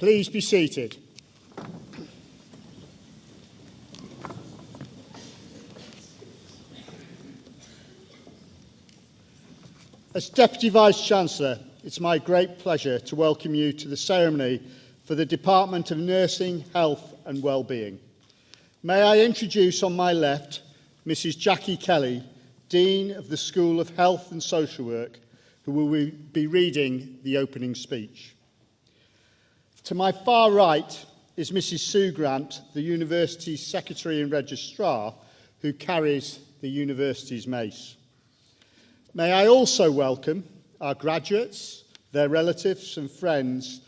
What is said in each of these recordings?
Please be seated. As Deputy Vice-Chancellor, it's my great pleasure to welcome you to the ceremony for the Department of Nursing, Health and Wellbeing. May I introduce on my left Mrs. Jackie Kelly, Dean of the School of Health and Social Work, who will be reading the opening speech. To my far right is Mrs. Sue Grant, the University's Secretary and Registrar, who carries the University's mace. May I also welcome our graduates, their relatives and friends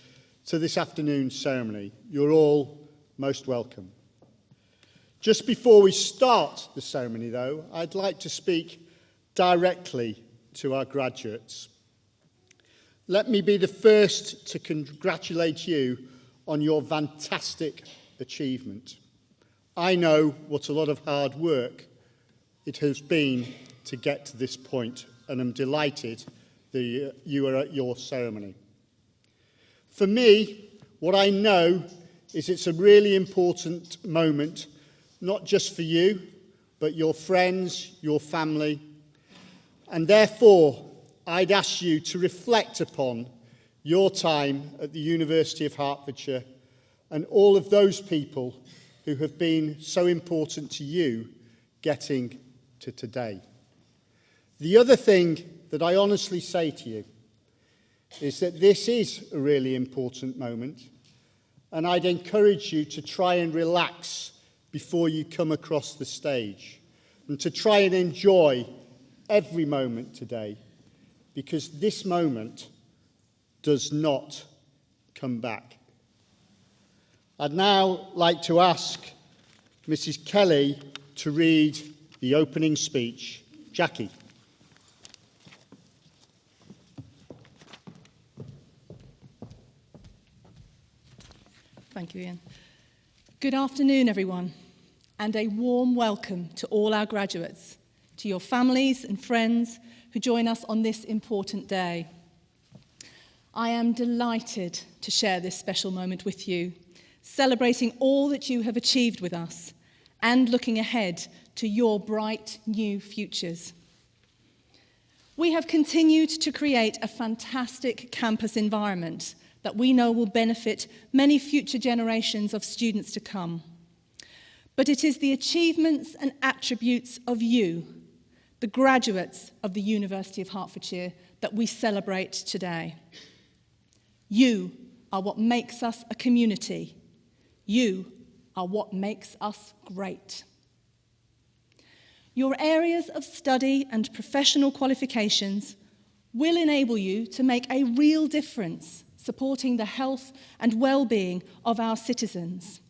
to this afternoon's ceremony. You're all most welcome. Just before we start the ceremony, though, I'd like to speak directly to our graduates. Let me be the first to congratulate you on your fantastic achievement. I know what a lot of hard work it has been to get to this point, and I'm delighted that you are at your ceremony. For me, what I know is it's a really important moment, not just for you, but your friends, your family, and therefore I'd ask you to reflect upon your time at the University of Hertfordshire and all of those people who have been so important to you getting to today. The other thing that I honestly say to you is that this is a really important moment, and I'd encourage you to try and relax before you come across the stage and to try and enjoy every moment today, because this moment does not come back. I'd now like to ask Mrs. Kelly to read the opening speech. Jackie. Thank you, Ian. Good afternoon, everyone, and a warm welcome to all our graduates, to your families and friends who join us on this important day. I am delighted to share this special moment with you, celebrating all that you have achieved with us and looking ahead to your bright new futures. We have continued to create a fantastic campus environment that we know will benefit many future generations of students to come. But it is the achievements and attributes of you, the graduates of the University of Hertfordshire, that we celebrate today. You are what makes us a community. You are what makes us great. Your areas of study and professional qualifications will enable you to make a real difference supporting the health and well-being of our citizens,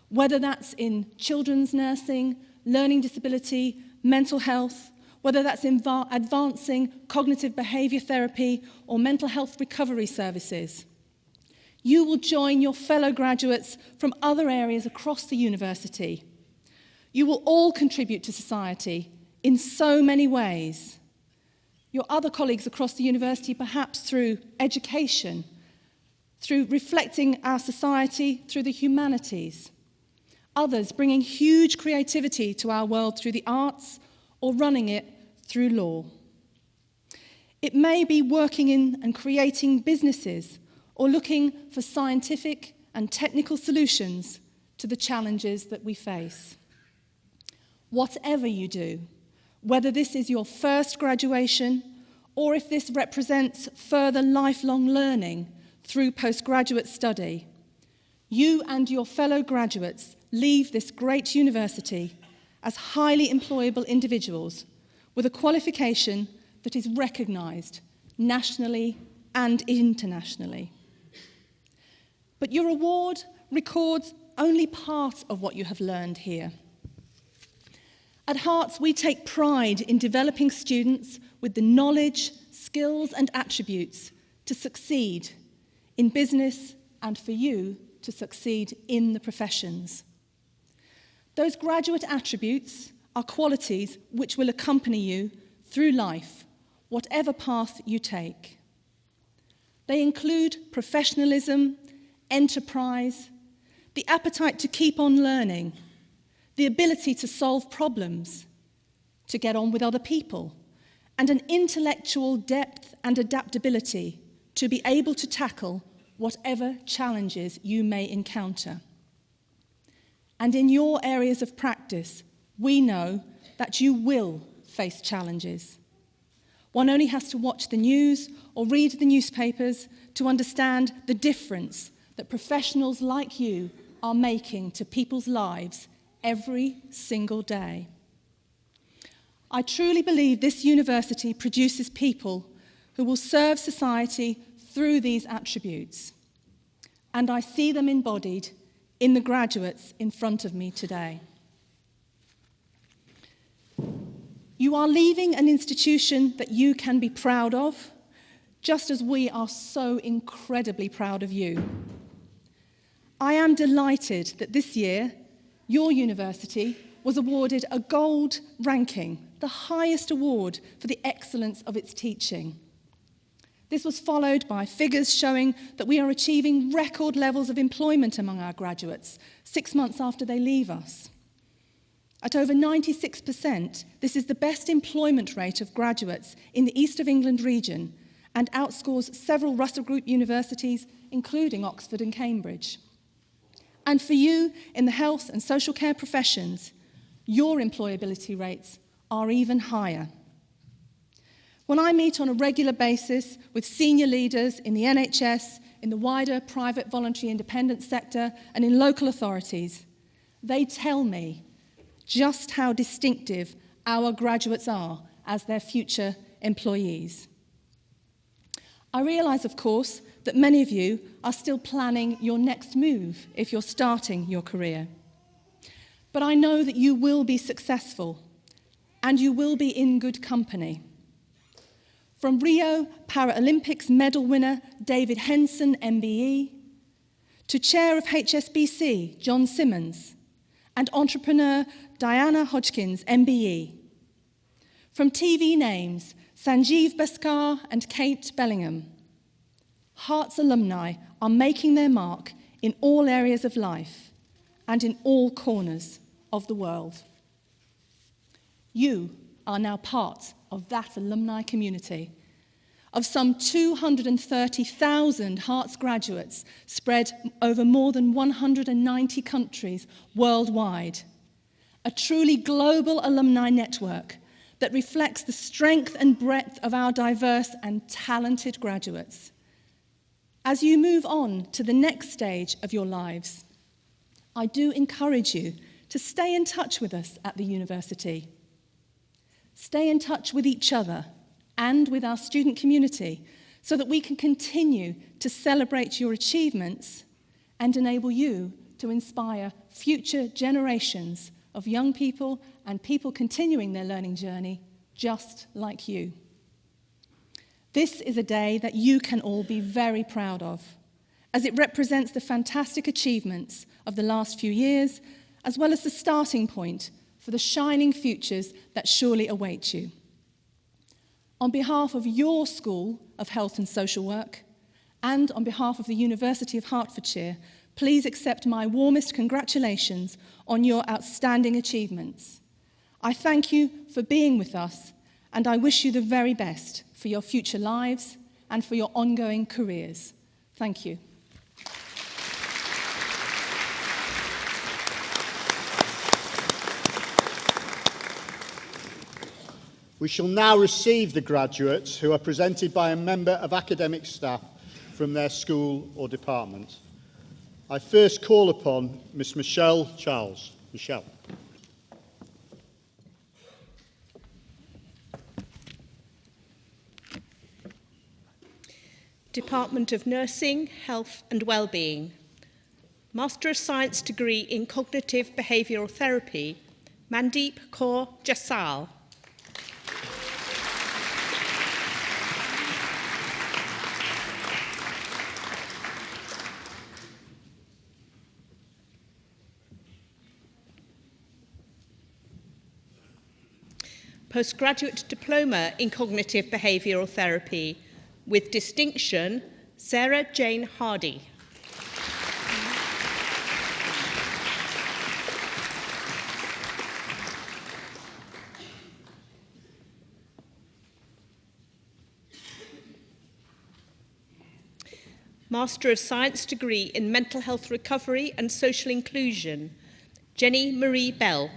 whether that's in children's nursing, learning disability, mental health, whether that's in advancing cognitive behaviour therapy or mental health recovery services. You will join your fellow graduates from other areas across the university. You will all contribute to society in so many ways. Your other colleagues across the university, perhaps through education, through reflecting our society through the humanities. Others bringing huge creativity to our world through the arts or running it through law. It may be working in and creating businesses or looking for scientific and technical solutions to the challenges that we face. Whatever you do, whether this is your first graduation or if this represents further lifelong learning through postgraduate study, you and your fellow graduates leave this great university as highly employable individuals with a qualification that is recognised nationally and internationally. But your award records only part of what you have learned here. At Herts, we take pride in developing students with the knowledge, skills and attributes to succeed in business and for you to succeed in the professions. Those graduate attributes are qualities which will accompany you through life, whatever path you take. They include professionalism, enterprise, the appetite to keep on learning, the ability to solve problems, to get on with other people, and an intellectual depth and adaptability to be able to tackle whatever challenges you may encounter. And in your areas of practice, we know that you will face challenges. One only has to watch the news or read the newspapers to understand the difference that professionals like you are making to people's lives every single day. I truly believe this university produces people who will serve society through these attributes, and I see them embodied in the graduates in front of me today. You are leaving an institution that you can be proud of, just as we are so incredibly proud of you. I am delighted that this year, your university was awarded a gold ranking, the highest award for the excellence of its teaching. This was followed by figures showing that we are achieving record levels of employment among our graduates 6 months after they leave us. At over 96%, this is the best employment rate of graduates in the East of England region and outscores several Russell Group universities, including Oxford and Cambridge. And for you in the health and social care professions, your employability rates are even higher. When I meet on a regular basis with senior leaders in the NHS, in the wider private voluntary independent sector, and in local authorities, they tell me just how distinctive our graduates are as their future employees. I realise, of course, that many of you are still planning your next move if you're starting your career. But I know that you will be successful, and you will be in good company. From Rio Paralympics medal winner David Henson, MBE, to Chair of HSBC, John Simmons, and entrepreneur Diana Hodgkins, MBE. From TV names Sanjeev Bhaskar and Kate Bellingham, Herts alumni are making their mark in all areas of life and in all corners of the world. You are now part of that alumni community of some 230,000 Herts graduates spread over more than 190 countries worldwide. A truly global alumni network that reflects the strength and breadth of our diverse and talented graduates. As you move on to the next stage of your lives, I do encourage you to stay in touch with us at the university. Stay in touch with each other and with our student community so that we can continue to celebrate your achievements and enable you to inspire future generations of young people and people continuing their learning journey just like you. This is a day that you can all be very proud of, as it represents the fantastic achievements of the last few years, as well as the starting point for the shining futures that surely await you. On behalf of your School of Health and Social Work, and on behalf of the University of Hertfordshire, please accept my warmest congratulations on your outstanding achievements. I thank you for being with us, and I wish you the very best for your future lives and for your ongoing careers. Thank you. We shall now receive the graduates who are presented by a member of academic staff from their school or department. I first call upon Miss Michelle Charles. Michelle. Department of Nursing, Health and Wellbeing. Master of Science degree in Cognitive Behavioural Therapy, Mandeep Kaur Jasal. Postgraduate Diploma in Cognitive Behavioural Therapy, with distinction, Sarah Jane Hardy. Master of Science degree in Mental Health Recovery and Social Inclusion, Jenny Marie Bell.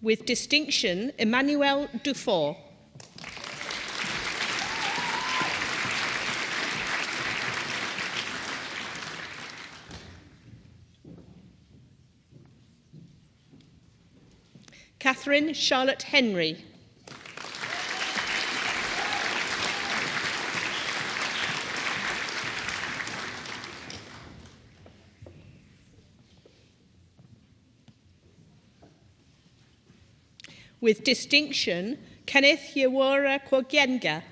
With distinction, Emmanuel Dufour. Catherine Charlotte Henry. With distinction, Kenneth Yawara Kwagenga.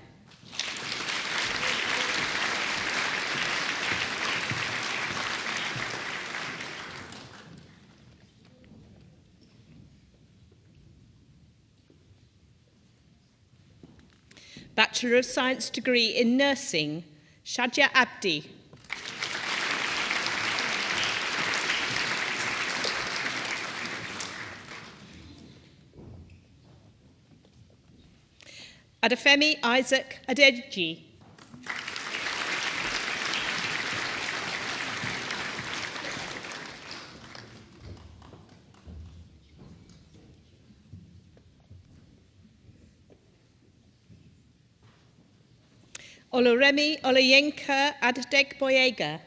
Bachelor of Science degree in Nursing, Shadia Abdi. Adefemi Isaac Adeji. Oloremi Olayenka Adegboyega.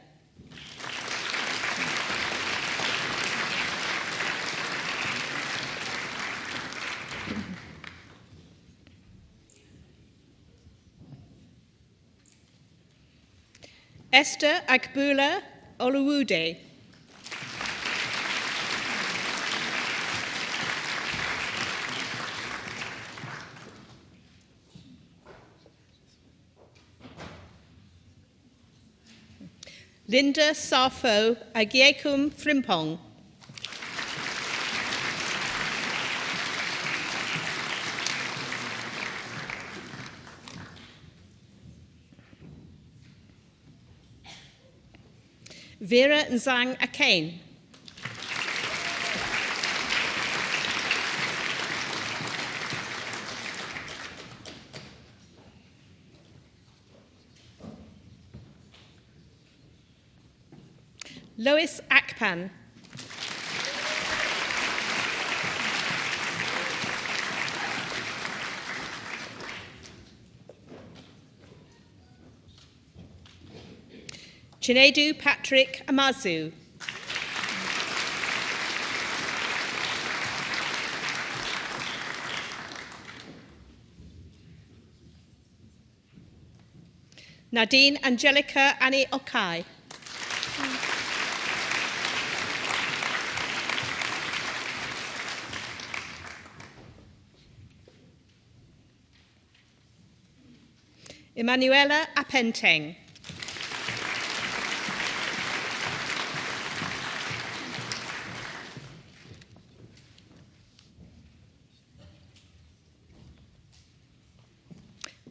Esther Agbula Oluwude. Linda Safo Agiekum Frimpong. Vera Nzang Akane. Lois Akpan. Chinedu Patrick Amazu. Nadine Angelica Annie Okai. Emanuela Apenteng.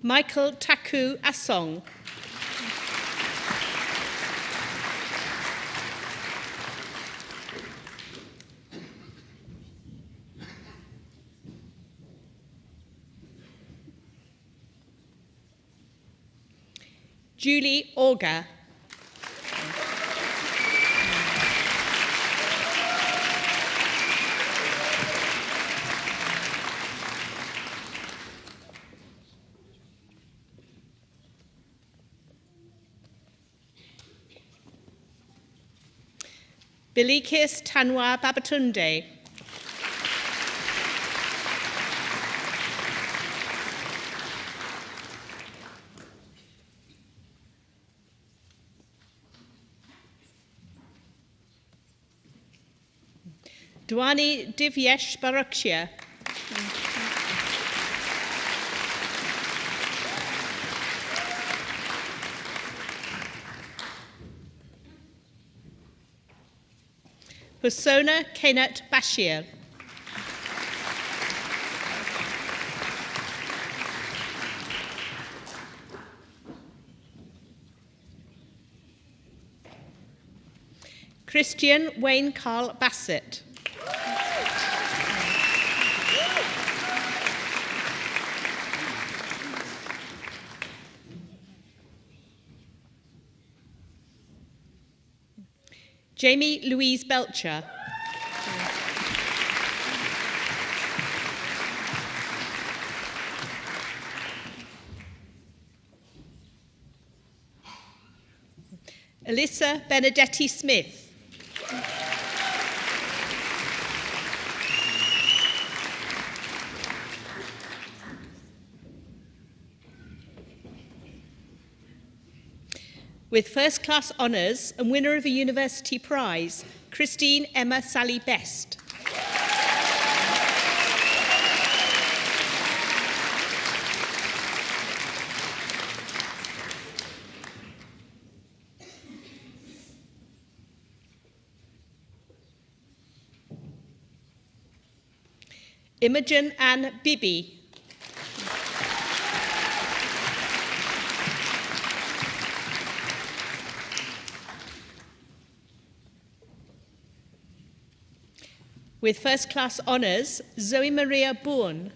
Michael Taku Asong. Julie Orga. Bilikis Tanwa Babatunde. Dwani Divyesh Barakshia. Husona Kenat Bashir. Christian Wayne Carl Bassett. Jamie Louise Belcher. Alyssa Benedetti Smith. With first class honours and winner of a university prize, Christine Emma Sally Best. Imogen Ann Bibby. With first class honours, Zoe Maria Bourne.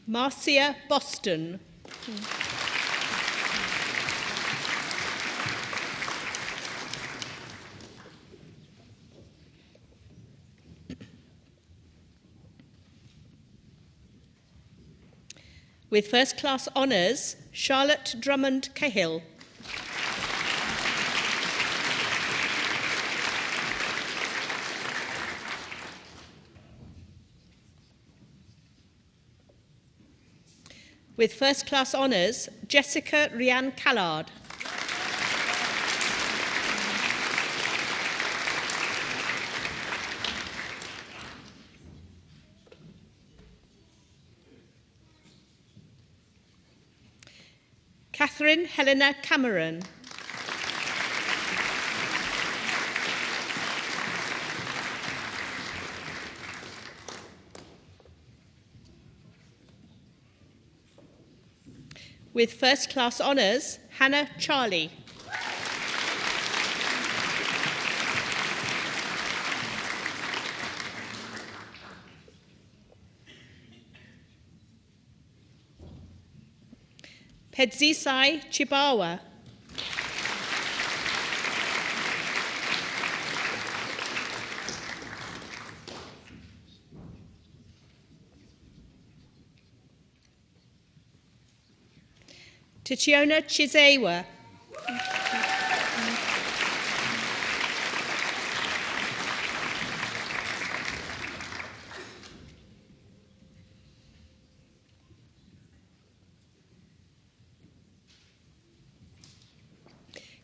Marcia Boston. With first class honours, Charlotte Drummond Cahill. With first class honours, Jessica Rhiann Callard. Catherine Helena Cameron. With first class honours, Hannah Charlie. Pedzisai Chibawa. Tationa Chizewa.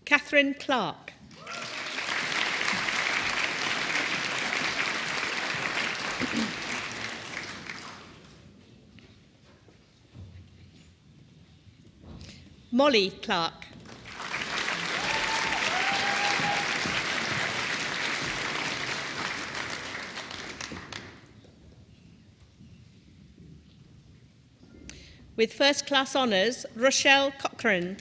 Catherine Clark. Molly Clark. With first class honours, Rochelle Cochrane.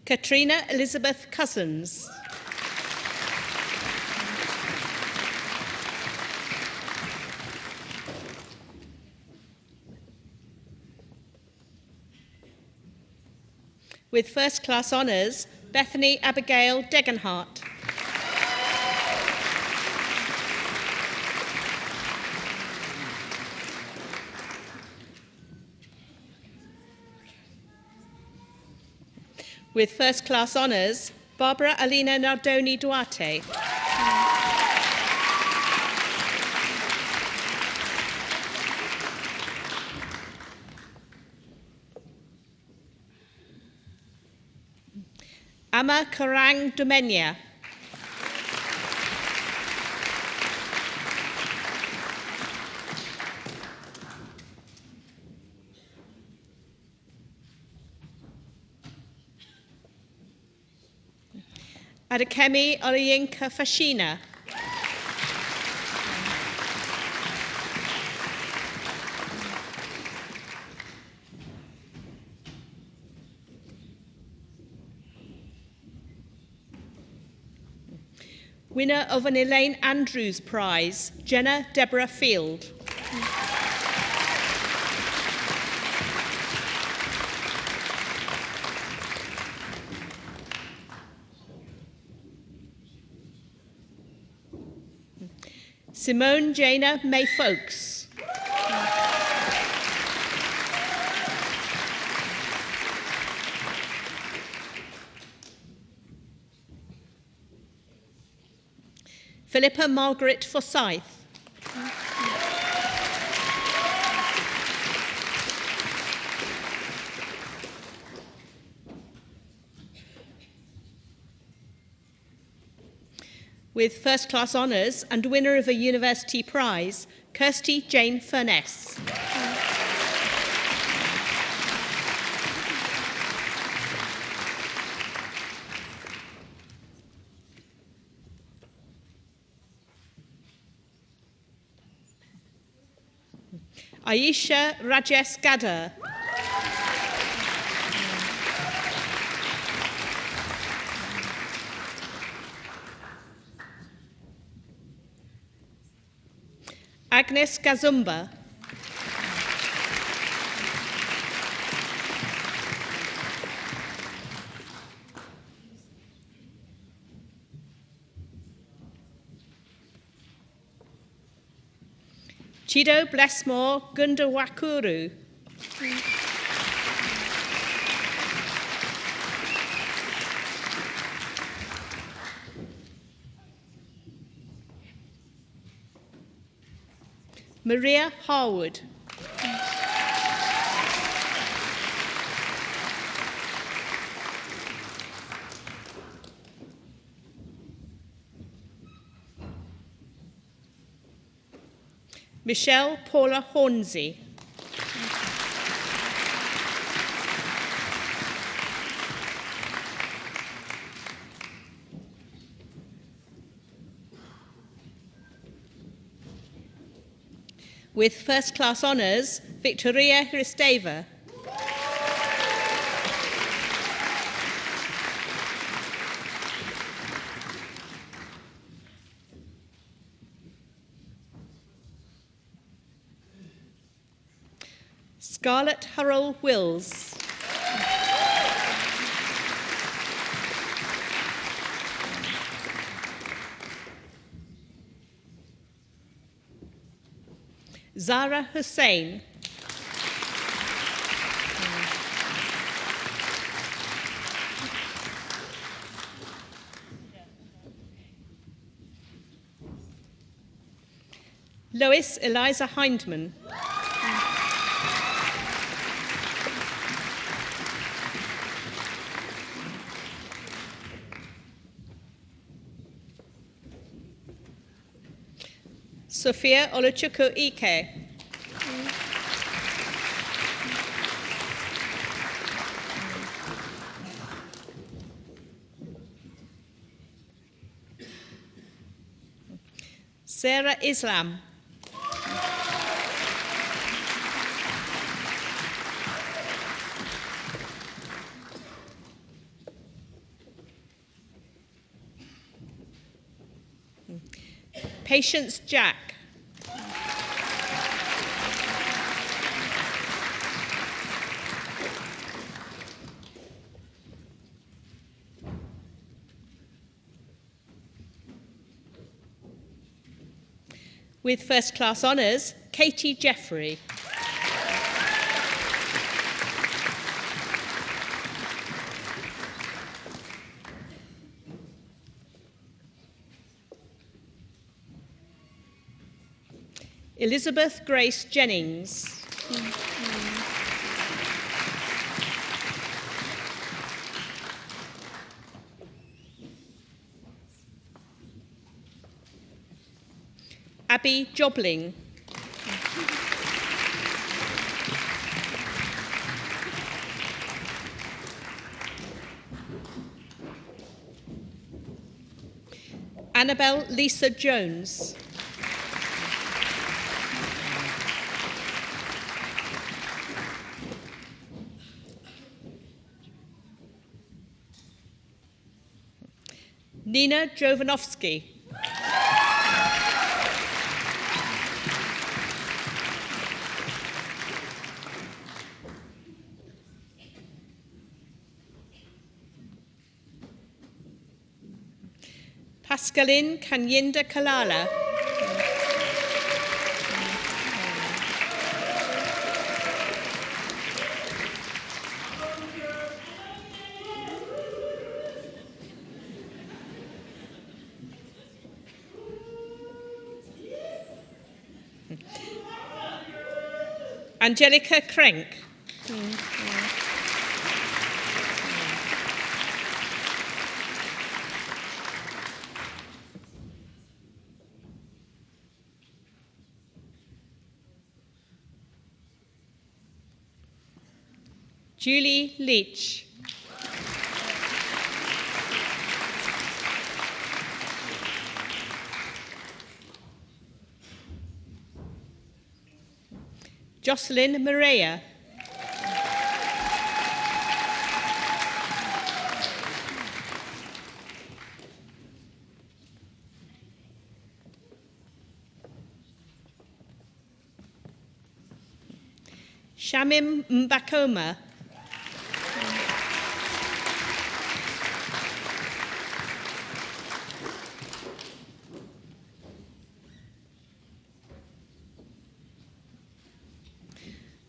Katrina Elizabeth Cousins. With first class honours, Bethany Abigail Degenhart. With first class honours, Barbara Alina Nardoni Duarte. Ama Karang Dumenya. Adekemi Olayinka Fashina. Winner of an Elaine Andrews Prize, Jenna Deborah Field. Simone Jana May Folks. Philippa Margaret Forsyth. With first class honours and winner of a university prize, Kirsty Jane Furness. Aisha Rajesh Gadar. Agnes Gazumba. Chido Blessmore Gundawakuru. Maria Harwood. Michelle Paula Hornsey. With first class honours, Victoria Hristeva. Scarlett Hurrell Wills. Zara Hussain. Lois Eliza Hindman. Sophia Oluchukwu Ike. Sarah Islam. Patience Jack. With first class honours, Katie Jeffrey. Elizabeth Grace Jennings. Abby Jobling. Annabelle Lisa Jones. Nina Jovanovsky. Pascaline Kanyinda Kalala. Angelica Crank. Julie Leach. Jocelyn Maria. Shamim Mbakoma.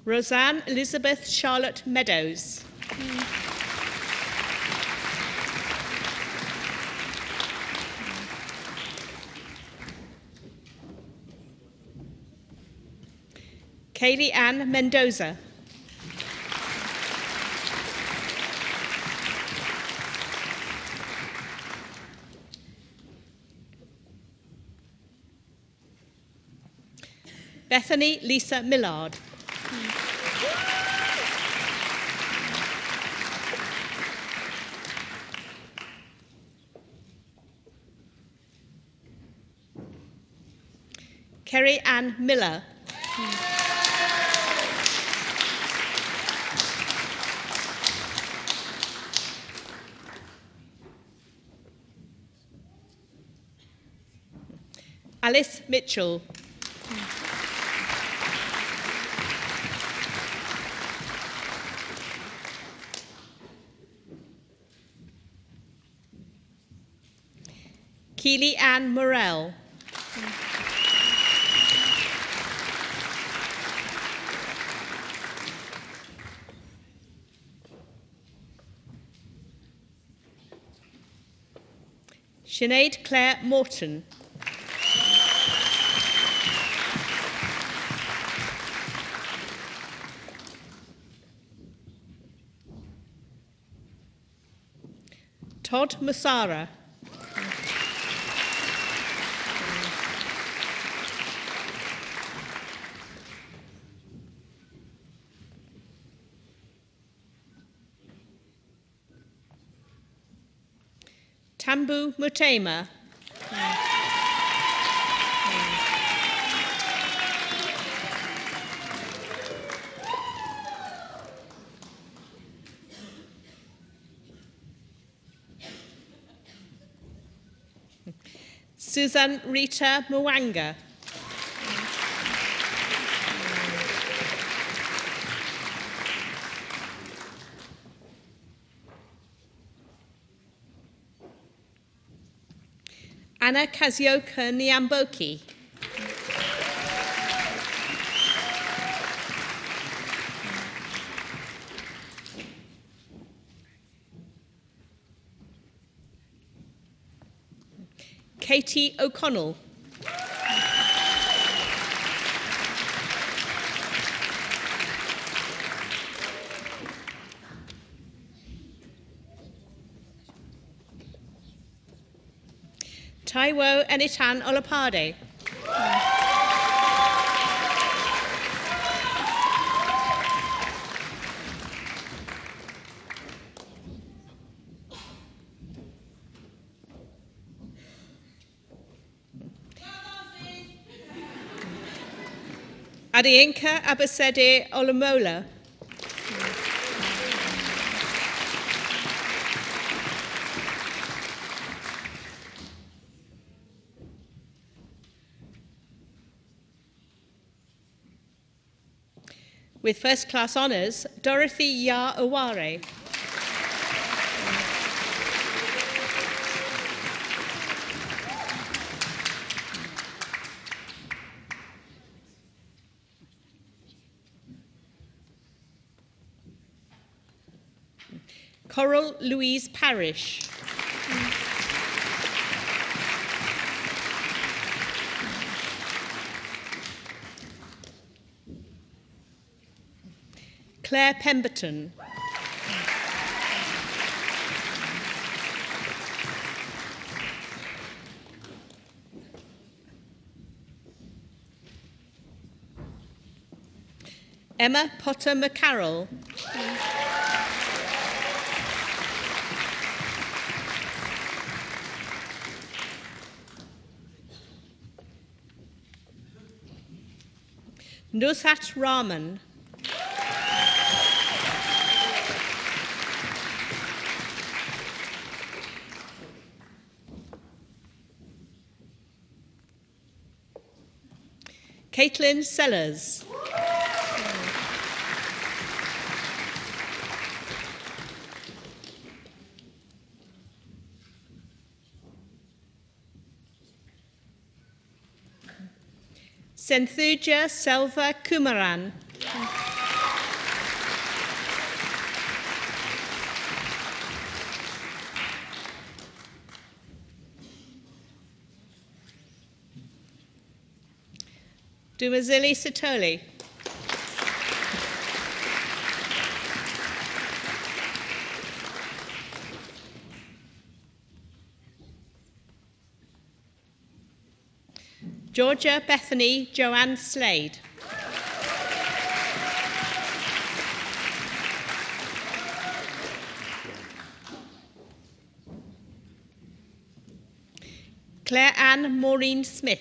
Roseanne Elizabeth Charlotte Meadows. Kaylee Ann Mendoza. Bethany Lisa Millard. Kerry Ann Miller. Alice Mitchell. Keely Ann Morell. Sinead Claire Morton. Todd Massara. Tambu Mutema. Susan Rita Mwanga. Anna Kazioka Nyamboki. Katie O'Connell. Taiwo Enitan Olapade. Adienka Abasede Olomola. With first class honours, Dorothy Ya Aware. Coral Louise Parish. Claire Pemberton. Emma Potter McCarroll. Nushat Rahman. Caitlin Sellers. Senthuja Selva Kumaran. Dumazili Sitoli. Georgia Bethany Joanne Slade. Claire Ann Maureen Smith.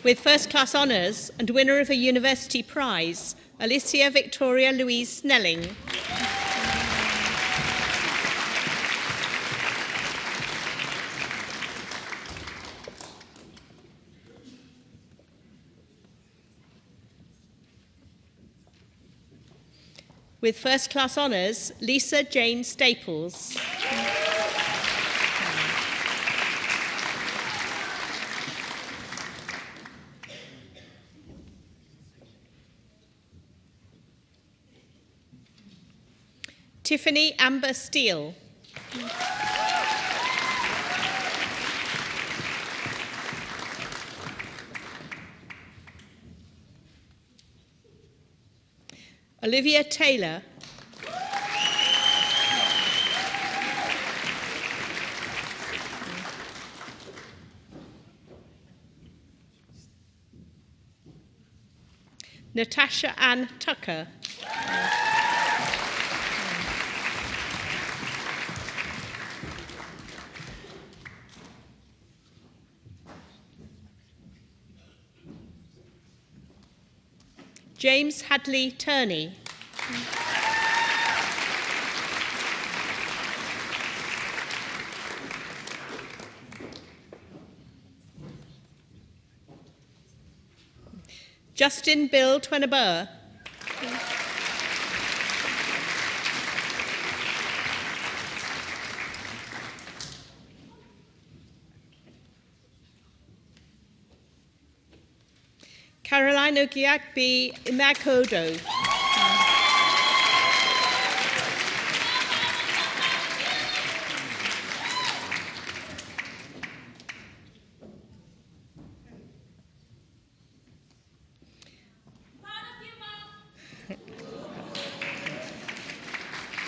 With first class honours and winner of a university prize, Alicia Victoria Louise Snelling. With first class honours, Lisa Jane Staples. Tiffany Amber Steele. Olivia Taylor. Natasha Ann Tucker. James Hadley Turney. Justin Bill Twenneburr. Caroline Ogiagbi Imakodo.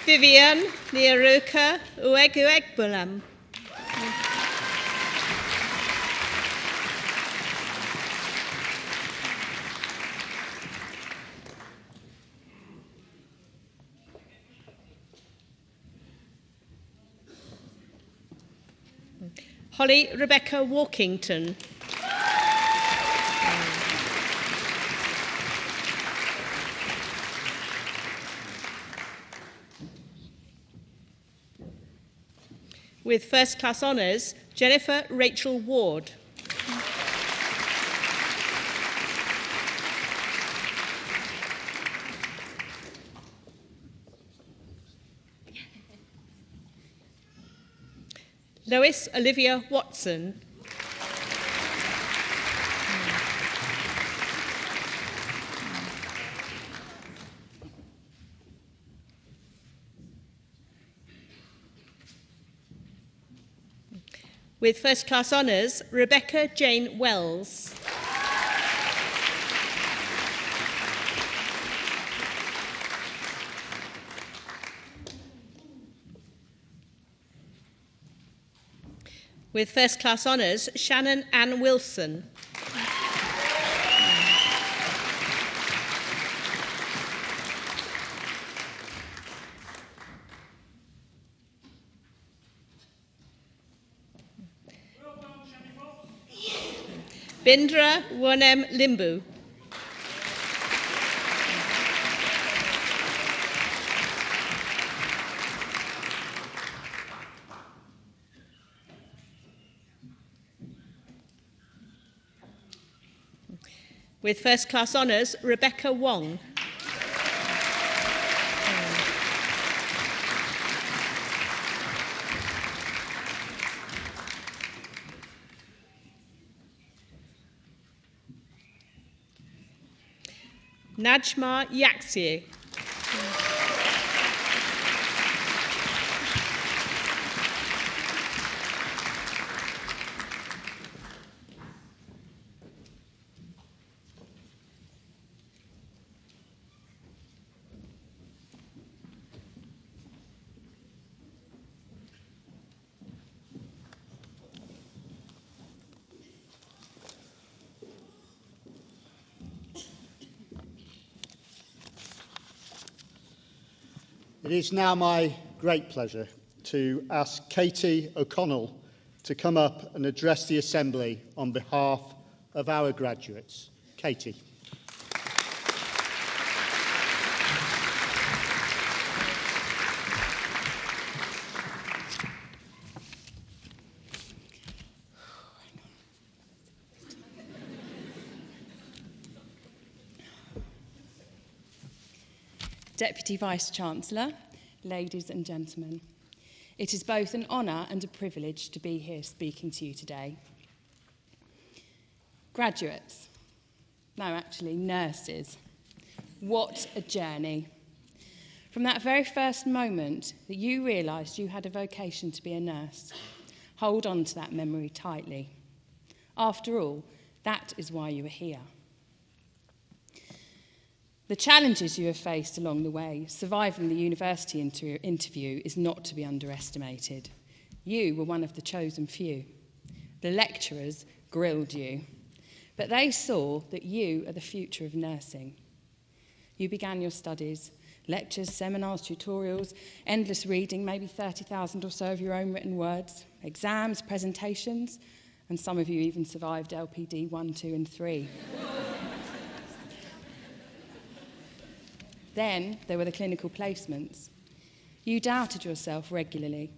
Vivian Niaruka Ueguegbulam. Holly Rebecca Walkington. With first class honours, Jennifer Rachel Ward. Lois Olivia Watson. With first class honours, Rebecca Jane Wells. With first class honours, Shannon Ann Wilson. Bindra Wonem Limbu. With first class honours, Rebecca Wong. Najma Yaksir. It is now my great pleasure to ask Katie O'Connell to come up and address the Assembly on behalf of our graduates. Katie. Deputy Vice-Chancellor, ladies and gentlemen, it is both an honour and a privilege to be here speaking to you today. Graduates, no, actually nurses, what a journey. From that very first moment that you realised you had a vocation to be a nurse, hold on to that memory tightly. After all, that is why you are here. The challenges you have faced along the way, surviving the university interview, is not to be underestimated. You were one of the chosen few. The lecturers grilled you, but they saw that you are the future of nursing. You began your studies, lectures, seminars, tutorials, endless reading, maybe 30,000 or so of your own written words, exams, presentations, and some of you even survived LPD 1, 2 and 3. Then there were the clinical placements. You doubted yourself regularly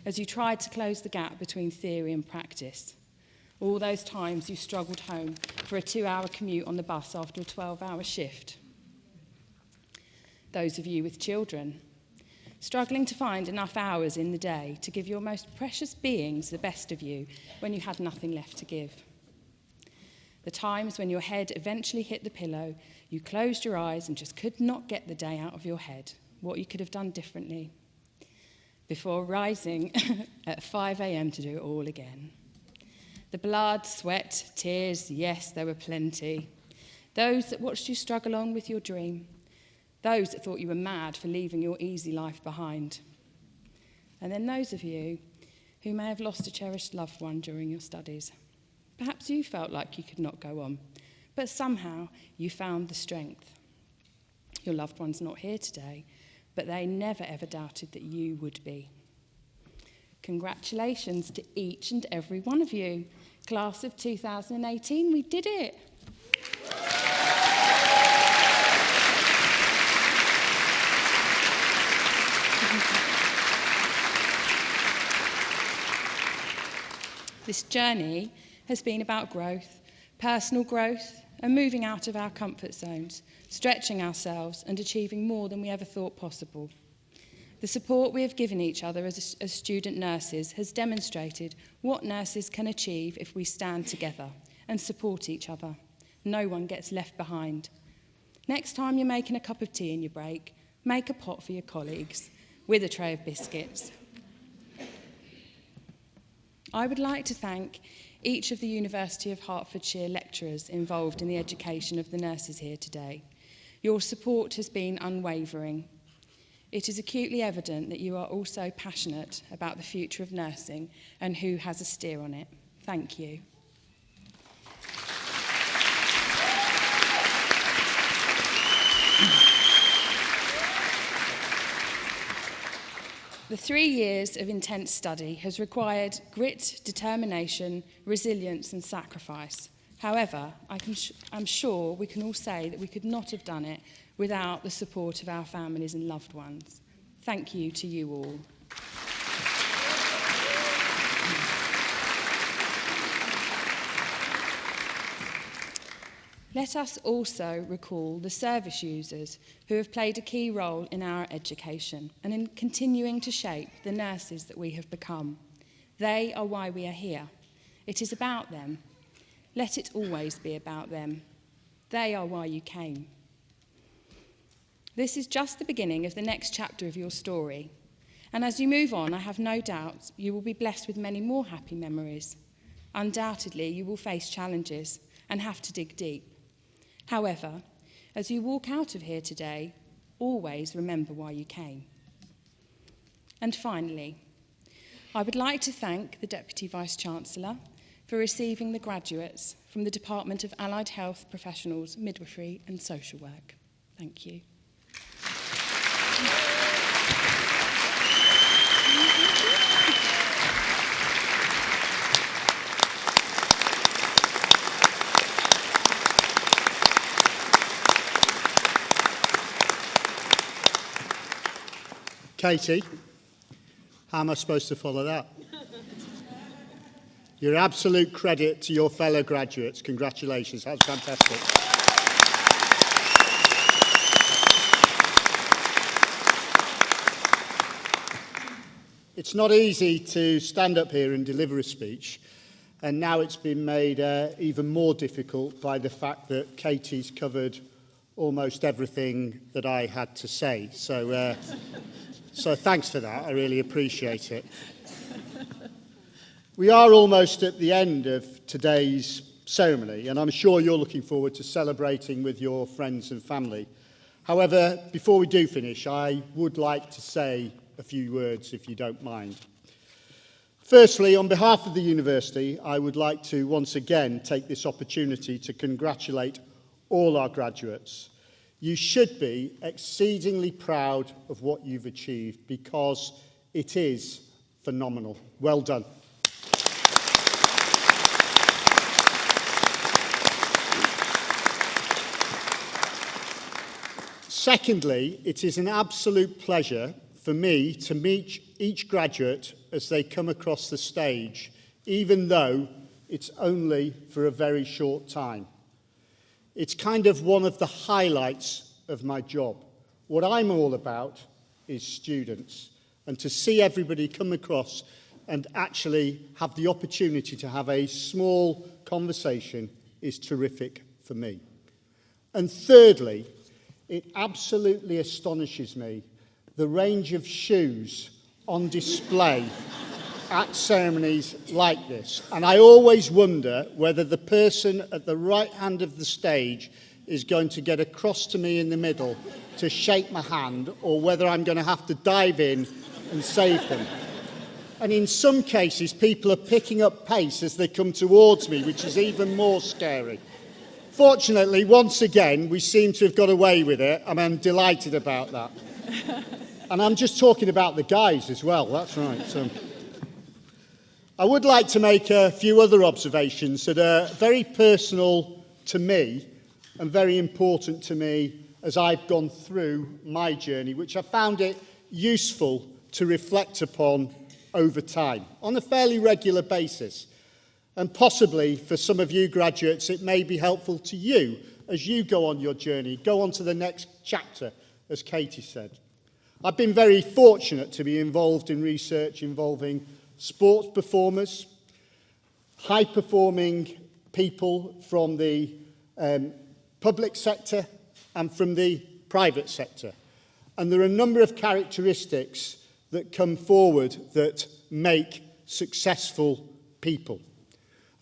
as you tried to close the gap between theory and practice. All those times you struggled home for a 2-hour commute on the bus after a 12-hour shift. Those of you with children, struggling to find enough hours in the day to give your most precious beings the best of you when you had nothing left to give. The times when your head eventually hit the pillow, you closed your eyes and just could not get the day out of your head, what you could have done differently, before rising at 5 a.m. to do it all again. The blood, sweat, tears, yes, there were plenty. Those that watched you struggle on with your dream. Those that thought you were mad for leaving your easy life behind. And then those of you who may have lost a cherished loved one during your studies. Perhaps you felt like you could not go on, but somehow you found the strength. Your loved one's not here today, but they never ever doubted that you would be. Congratulations to each and every one of you. Class of 2018, we did it. This journey has been about growth, personal growth, and moving out of our comfort zones, stretching ourselves and achieving more than we ever thought possible. The support we have given each other as student nurses has demonstrated what nurses can achieve if we stand together and support each other. No one gets left behind. Next time you're making a cup of tea in your break, make a pot for your colleagues with a tray of biscuits. I would like to thank each of the University of Hertfordshire lecturers involved in the education of the nurses here today. Your support has been unwavering. It is acutely evident that you are also passionate about the future of nursing and who has a steer on it. Thank you. The 3 years of intense study has required grit, determination, resilience and sacrifice. However, I'm sure we can all say that we could not have done it without the support of our families and loved ones. Thank you to you all. Let us also recall the service users who have played a key role in our education and in continuing to shape the nurses that we have become. They are why we are here. It is about them. Let it always be about them. They are why you came. This is just the beginning of the next chapter of your story. And as you move on, I have no doubt you will be blessed with many more happy memories. Undoubtedly, you will face challenges and have to dig deep. However, as you walk out of here today, always remember why you came. And finally, I would like to thank the Deputy Vice-Chancellor for receiving the graduates from the Department of Allied Health Professionals, Midwifery and Social Work. Thank you. Katie, how am I supposed to follow that? Your absolute credit to your fellow graduates. Congratulations, that was fantastic. It's not easy to stand up here and deliver a speech, and now it's been made even more difficult by the fact that Katie's covered almost everything that I had to say. So thanks for that, I really appreciate it. We are almost at the end of today's ceremony, and I'm sure you're looking forward to celebrating with your friends and family. However, before we do finish, I would like to say a few words, if you don't mind. Firstly, on behalf of the university, I would like to once again take this opportunity to congratulate all our graduates. You should be exceedingly proud of what you've achieved because it is phenomenal. Well done. Secondly, it is an absolute pleasure for me to meet each graduate as they come across the stage, even though it's only for a very short time. It's kind of one of the highlights of my job. What I'm all about is students, and to see everybody come across and actually have the opportunity to have a small conversation is terrific for me. And thirdly, it absolutely astonishes me the range of shoes on display at ceremonies like this. And I always wonder whether the person at the right hand of the stage is going to get across to me in the middle to shake my hand, or whether I'm going to have to dive in and save them. And in some cases, people are picking up pace as they come towards me, which is even more scary. Fortunately, once again, we seem to have got away with it, and I'm delighted about that. And I'm just talking about the guys as well, that's right. I would like to make a few other observations that are very personal to me and very important to me as I've gone through my journey, which I found it useful to reflect upon over time on a fairly regular basis. And possibly for some of you graduates, it may be helpful to you as you go on your journey, go on to the next chapter, as Katie said. I've been very fortunate to be involved in research involving sports performers, high-performing people from the public sector and from the private sector. And there are a number of characteristics that come forward that make successful people.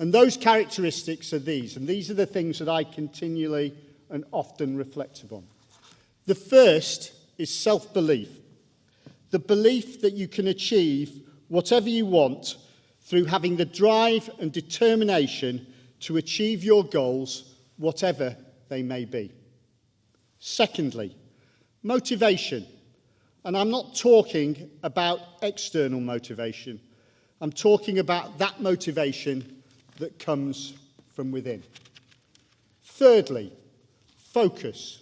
And those characteristics are these, and these are the things that I continually and often reflect upon. The first is self-belief. The belief that you can achieve whatever you want through having the drive and determination to achieve your goals, whatever they may be. Secondly, motivation. And I'm not talking about external motivation. I'm talking about that motivation that comes from within. Thirdly, focus.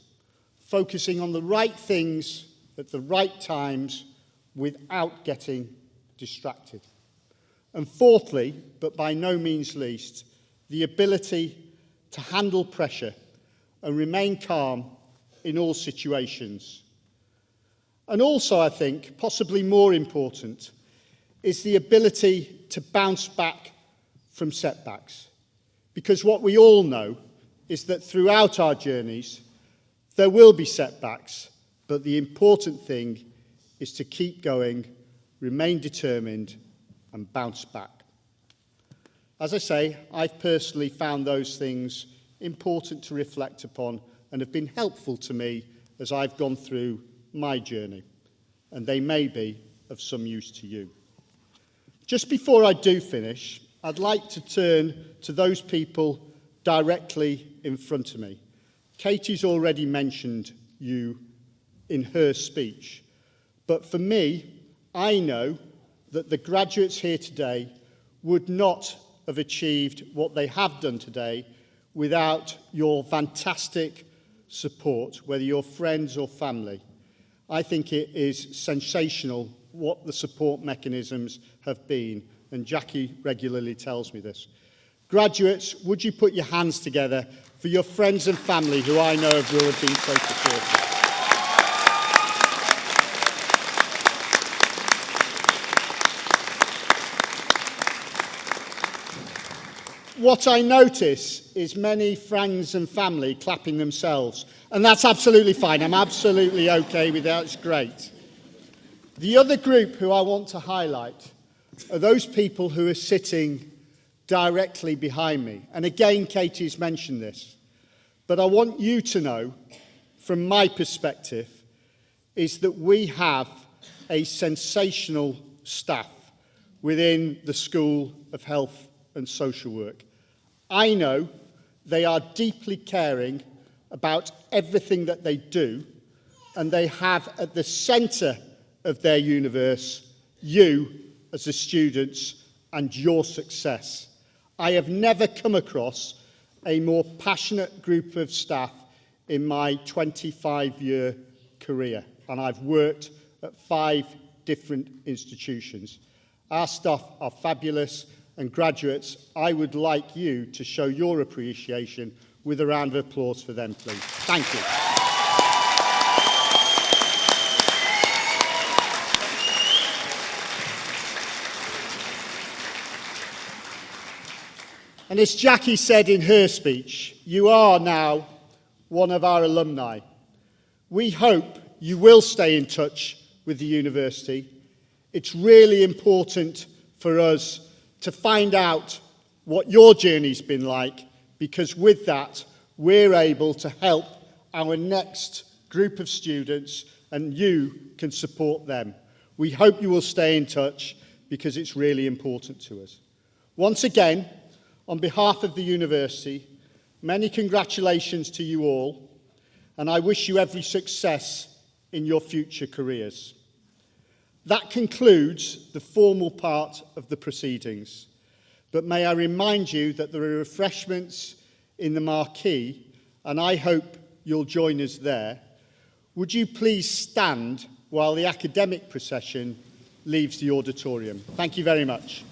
Focusing on the right things at the right times without getting distracted. And fourthly, but by no means least, the ability to handle pressure and remain calm in all situations. And also, I think, possibly more important, is the ability to bounce back from setbacks. Because what we all know is that throughout our journeys, there will be setbacks, but the important thing is to keep going, remain determined, and bounce back. As I say, I've personally found those things important to reflect upon and have been helpful to me as I've gone through my journey, and they may be of some use to you. Just before I do finish, I'd like to turn to those people directly in front of me. Katie's already mentioned you in her speech, but for me, I know that the graduates here today would not have achieved what they have done today without your fantastic support, whether you're friends or family. I think it is sensational what the support mechanisms have been, and Jackie regularly tells me this. Graduates, would you put your hands together for your friends and family who I know will have been so supportive? What I notice is many friends and family clapping themselves, and that's absolutely fine. I'm absolutely okay with that. It's great. The other group who I want to highlight are those people who are sitting directly behind me. And again, Katie's mentioned this, but I want you to know, from my perspective, is that we have a sensational staff within the School of Health and Social Work. I know they are deeply caring about everything that they do, and they have at the centre of their universe you as the students and your success. I have never come across a more passionate group of staff in my 25-year career, and I've worked at 5 different institutions. Our staff are fabulous, and graduates, I would like you to show your appreciation with a round of applause for them, please. Thank you. And as Jackie said in her speech, you are now one of our alumni. We hope you will stay in touch with the university. It's really important for us to find out what your journey's been like, because with that, we're able to help our next group of students and you can support them. We hope you will stay in touch because it's really important to us. Once again, on behalf of the university, many congratulations to you all, and I wish you every success in your future careers. That concludes the formal part of the proceedings. But may I remind you that there are refreshments in the marquee, and I hope you'll join us there. Would you please stand while the academic procession leaves the auditorium? Thank you very much.